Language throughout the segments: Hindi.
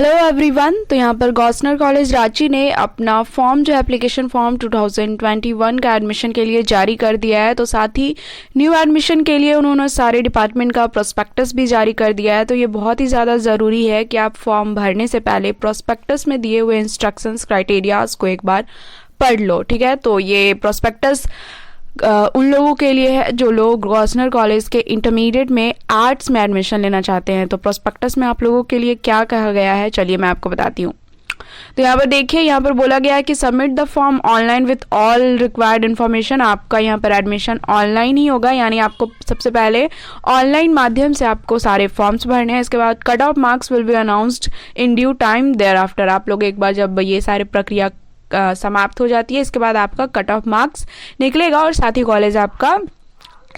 Hello everyone. तो यहाँ पर गॉसनर कॉलेज रांची ने अपना फॉर्म जो एप्लीकेशन फॉर्म 2021 का एडमिशन के लिए जारी कर दिया है। तो साथ ही न्यू एडमिशन के लिए उन्होंने सारे डिपार्टमेंट का प्रोस्पेक्टस भी जारी कर दिया है। तो ये बहुत ही ज़्यादा ज़रूरी है कि आप फॉर्म भरने से पहले प्रोस्पेक्टस में दिए हुए इंस्ट्रक्शंस क्राइटेरियाज को एक बार पढ़ लो, ठीक है। तो ये प्रोस्पेक्टस उन लोगों के लिए है जो लोग गॉसनर कॉलेज के इंटरमीडिएट में आर्ट्स में एडमिशन लेना चाहते हैं। तो प्रोस्पेक्टस में आप लोगों के लिए क्या कहा गया है, चलिए मैं आपको बताती हूँ। तो यहाँ पर देखिए, यहाँ पर बोला गया है कि submit the form online with all required information. आपका यहाँ पर एडमिशन ऑनलाइन ही होगा, यानी आपको सबसे पहले ऑनलाइन माध्यम से आपको सारे फॉर्म्स भरने हैं। इसके बाद cut off marks will be announced in due time thereafter. आप लोग एक बार जब ये सारे प्रक्रिया समाप्त हो जाती है, इसके बाद आपका कट ऑफ मार्क्स निकलेगा और साथ ही कॉलेज आपका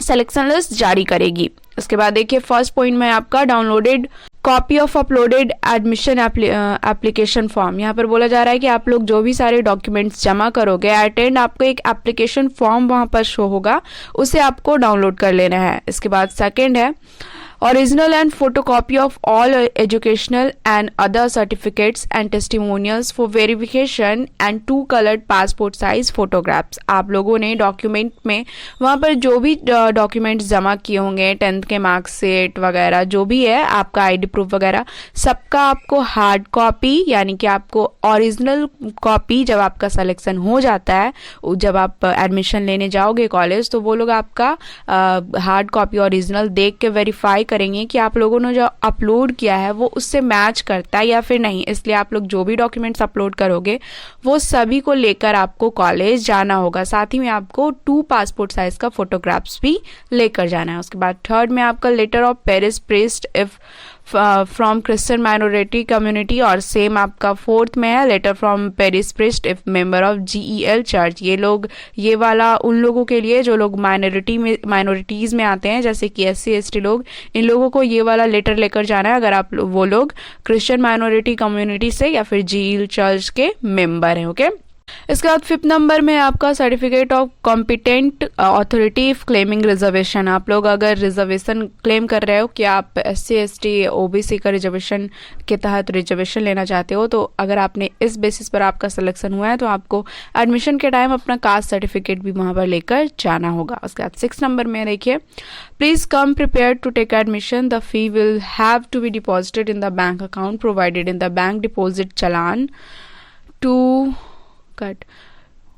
सिलेक्शन लिस्ट जारी करेगी। इसके बाद देखिए, फर्स्ट पॉइंट में आपका downloaded copy of uploaded admission application form. यहाँ पर बोला जा रहा है कि आप लोग जो भी सारे डॉक्यूमेंट्स जमा करोगे एट एंड आपको एक एप्लीकेशन फॉर्म वहाँ पर शो होगा, उसे आपको डाउनलोड कर लेना है। इसके बाद सेकेंड है original and photocopy of all educational and other certificates and testimonials for verification and 2 coloured passport size photographs. आप लोगों ने डॉक्यूमेंट में वहाँ पर जो भी डॉक्यूमेंट्स जमा किए होंगे, 10th के मार्कशीट वगैरह जो भी है, आपका आईडी प्रूफ वगैरह, सबका आपको हार्ड कॉपी यानी कि आपको ओरिजिनल कॉपी जब आपका सिलेक्शन हो जाता है, जब आप एडमिशन लेने जाओगे कॉलेज, तो वो लोग आपका हार्ड कॉपी ओरिजिनल देख के वेरीफाई करेंगे कि आप लोगों ने जो अपलोड किया है वो उससे मैच करता है या फिर नहीं। इसलिए आप लोग जो भी डॉक्यूमेंट्स अपलोड करोगे वो सभी को लेकर आपको कॉलेज जाना होगा। साथ ही में आपको 2 पासपोर्ट साइज का फोटोग्राफ्स भी लेकर जाना है। उसके बाद थर्ड में आपका letter of parish priest if from Christian minority community, और सेम आपका फोर्थ में है letter from parish priest if member of GEL church. ये वाला उन लोगों के लिए जो लोग माइनॉरिटीज़ में आते हैं, जैसे कि SC ST लोग, इन लोगों को ये वाला लेटर लेकर जाना है अगर आप वो लोग क्रिश्चियन माइनॉरिटी कम्युनिटी से या फिर GEL चर्च के मेंबर हैं, ओके। इसके बाद 5th नंबर में आपका certificate of competent authority of claiming reservation. आप लोग अगर रिजर्वेशन क्लेम कर रहे हो कि आप SC ST OBC का रिजर्वेशन के तहत रिजर्वेशन लेना चाहते हो, तो अगर आपने इस बेसिस पर आपका सिलेक्शन हुआ है तो आपको एडमिशन के टाइम अपना कास्ट सर्टिफिकेट भी वहाँ पर लेकर जाना होगा। उसके बाद 6th नंबर में देखिए, please come prepare to take admission, the fee will have to be deposited in the bank account provided in the bank deposit challan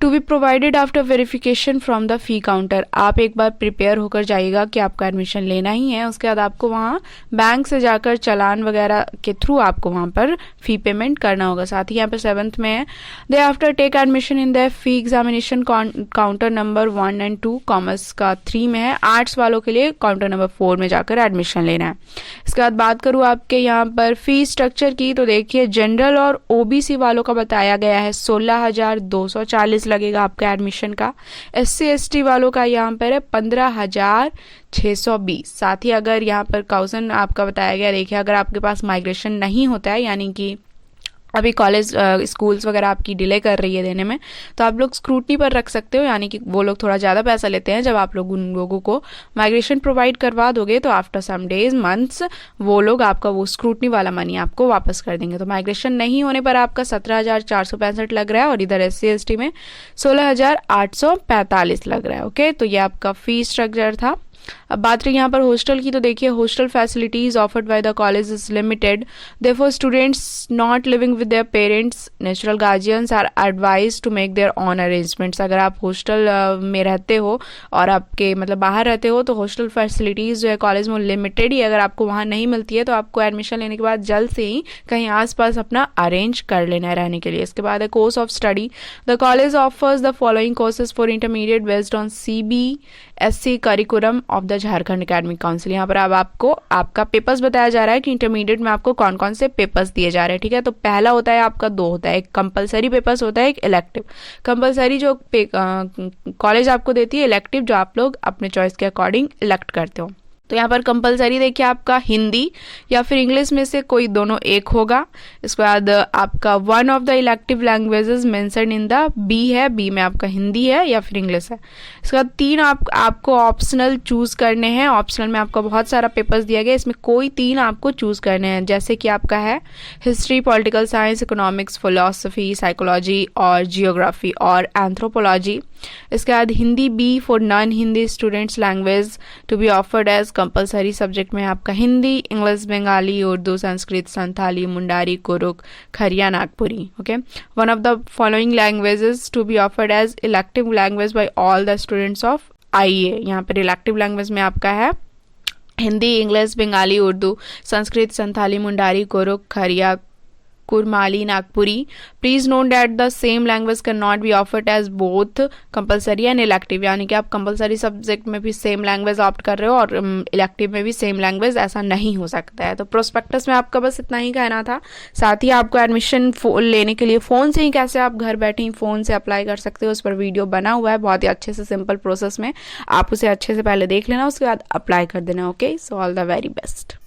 to be provided after verification from the fee counter. आप एक बार प्रिपेयर होकर जाइएगा कि आपका एडमिशन लेना ही है। उसके बाद आपको वहाँ बैंक से जाकर चालान वगैरह के थ्रू आपको वहाँ पर फी पेमेंट करना होगा। साथ ही यहाँ पर 7th में है, they after take admission in the fee examination counter number 1 और 2। कॉमर्स का 3 में है, आर्ट्स वालों के लिए काउंटर नंबर 4 में जाकर एडमिशन लेना है। इसके बाद बात करूँ आपके यहाँ पर फी स्ट्रक्चर की, तो देखिए जनरल और OBC वालों का बताया गया है 16,240 लगेगा आपका एडमिशन का। SC ST वालों का यहाँ पर है 15,620। साथ ही अगर यहाँ पर काउसन आपका बताया गया, देखिए अगर आपके पास माइग्रेशन नहीं होता है, यानी कि अभी कॉलेज स्कूल्स वगैरह आपकी डिले कर रही है देने में, तो आप लोग स्क्रूटनी पर रख सकते हो, यानी कि वो लोग थोड़ा ज़्यादा पैसा लेते हैं। जब आप लोग उन लोगों को माइग्रेशन प्रोवाइड करवा दोगे तो आफ्टर सम डेज मंथ्स वो लोग आपका वो स्क्रूटनी वाला मनी आपको वापस कर देंगे। तो माइग्रेशन नहीं होने पर आपका 17,465 लग रहा है और इधर SC ST में 16,845 लग रहा है, ओके। तो ये आपका फी स्ट्रक्चर था। अब बात रही यहाँ पर हॉस्टल की, तो देखिए hostel facilities offered by the college is limited, therefore students not living with their parents natural guardians are advise to make their own arrangements. अगर आप हॉस्टल में रहते हो और आपके मतलब बाहर रहते हो, तो हॉस्टल फैसिलिटीज जो है कॉलेज में लिमिटेड ही, अगर आपको वहाँ नहीं मिलती है तो आपको एडमिशन लेने के बाद जल्द से ही कहीं आसपास अपना अरेंज कर लेना है रहने के लिए। इसके बाद है course of study, the college offers the following courses for intermediate based on CBSE curriculum of the Jharkhand academic council. यहाँ पर अब आपको आपका पेपर्स बताया जा रहा है कि इंटरमीडिएट में आपको कौन कौन से पेपर्स दिए जा रहे हैं, ठीक है। तो पहला होता है आपका 2 होता है, एक कंपलसरी पेपर्स होता है, एक इलेक्टिव। कंपलसरी जो कॉलेज आपको देती है, इलेक्टिव जो आप लोग अपने चॉइस के अकॉर्डिंग इलेक्ट करते हो। तो यहाँ पर कंपलसरी देखिए आपका हिंदी या फिर इंग्लिश में से कोई दोनों एक होगा। इसके बाद आपका one of the elective languages mention in the B है, बी में आपका हिंदी है या फिर इंग्लिश है। इसके बाद 3 आपको ऑप्शनल चूज करने हैं। ऑप्शनल में आपको बहुत सारा पेपर्स दिया गया, इसमें कोई 3 आपको चूज करने हैं, जैसे कि आपका है history, political science, economics, philosophy, psychology और जियोग्राफी और एंथ्रोपोलॉजी। इसके बाद Hindi B for non Hindi students language to be offered as compulsory subject में आपका Hindi, English, Bengali, Urdu, Sanskrit, Santhali, Mundari, Kurukh, Kharia, Nagpuri. Okay, one of the following languages to be offered as elective language by all the students of IA. यहाँ पर इलेक्टिव लैंग्वेज में आपका है Hindi, English, Bengali, Urdu, Sanskrit, Santhali, Mundari, Kurukh, Kharia, Kurmali, Nagpuri. Please note that the same language can not be offered as both compulsory and elective, यानी कि आप कंपलसरी सब्जेक्ट में भी सेम लैंग्वेज ऑप्ट कर रहे हो और इलेक्टिव में भी सेम लैंग्वेज, ऐसा नहीं हो सकता है। तो प्रोस्पेक्टस में आपका बस इतना ही कहना था। साथ ही आपको एडमिशन लेने के लिए फ़ोन से ही कैसे आप घर बैठे ही फ़ोन से अप्लाई कर सकते हो, उस पर वीडियो बना हुआ है बहुत ही अच्छे से, सिंपल प्रोसेस में। आप उसे अच्छे से पहले देख लेना, उसके बाद अप्लाई कर देना। Okay, so all the very best.